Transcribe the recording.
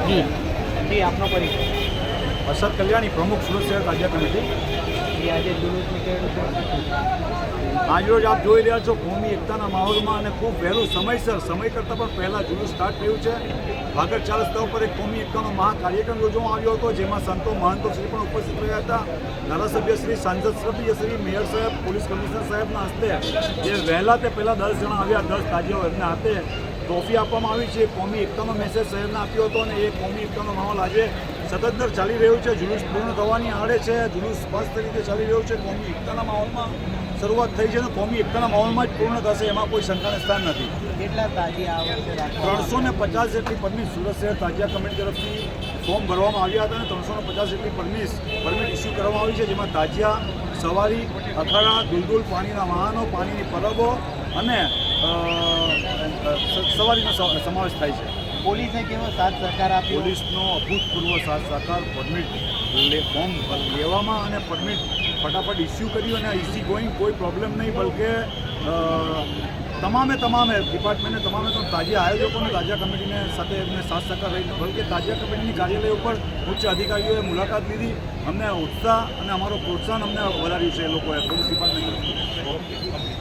જી જી આપનો પરિચય? અશરફ કલ્યાણી, પ્રમુખ સુરત શહેર તાજિયા કમિટી। આજે જુલુસ નીકળ્યું છે। આજરોજ આપ જોઈ રહ્યા છો કોમી એકતાના માહોલમાં અને ખૂબ વહેલું સમય કરતાં પણ પહેલાં જુલુસ સ્ટાર્ટ થયું છે। ભાગળ 4 રસ્તા ઉપર એક કોમી એકતાનો મહાકાર્યક્રમ યોજવામાં આવ્યો હતો, જેમાં સંતો મહંતો શ્રી પણ ઉપસ્થિત રહ્યા હતા। ધારાસભ્ય શ્રી, સાંસદ શ્રી, મેયર સાહેબ, પોલીસ કમિશનર સાહેબના હસ્તે જે વહેલા તે પહેલાં 10 જણા આવ્યા, 10 તાજિયાઓ એમના હાથે ટ્રોફી આપવામાં આવી છે। કોમી એકતાનો મેસેજ શહેરને આપ્યો હતો અને એ કોમી એકતાનો માહોલ આજે સતત ચાલી રહ્યું છે। જુલુસ પૂર્ણ થવાની આડે છે, જુલુસ સ્પષ્ટ રીતે ચાલી રહ્યું છે। કોમી એકતાના માહોલમાં શરૂઆત થઈ છે અને કોમી એકતાના માહોલમાં જ પૂર્ણ થશે, એમાં કોઈ શંકાને સ્થાન નથી। કેટલા તાજિયા આ વર્ષે રાખવામાં 350 જેટલી પરમિટ સુરત શહેર તાજિયા કમિટી તરફથી ફોર્મ ભરવામાં આવ્યા હતા અને 350 જેટલી પરમિટ ઇસ્યુ કરવામાં આવી છે, જેમાં તાજિયા, સવારી, અખાડા, દુલદુલ, પાણીના વાહનો, પાણીની પરબો અને સવારીનો સમાવેશ થાય છે। પોલીસે કેવો સાથ સહકાર આપ્યો? પોલીસનો અભૂતપૂર્વ સાથ સહકાર, પરમિટ ફોર્મ લેવામાં અને પરમિટ ફટાફટ ઇસ્યુ કર્યું અને ઇઝી ગોઈંગ, કોઈ પ્રોબ્લેમ નહીં, બલકે તમામે ડિપાર્ટમેન્ટને તમામ તાજિયા આયોજકોને તાજિયા કમિટીને સાથે એમને સાથ સહકાર રહીને, બલકે તાજિયા કમિટીની કાર્યાલય ઉપર ઉચ્ચ અધિકારીઓએ મુલાકાત લીધી, અમને ઉત્સાહ અને અમારો પ્રોત્સાહન અમને વધાર્યું છે એ લોકોએ, પોલીસ ડિપાર્ટમેન્ટ।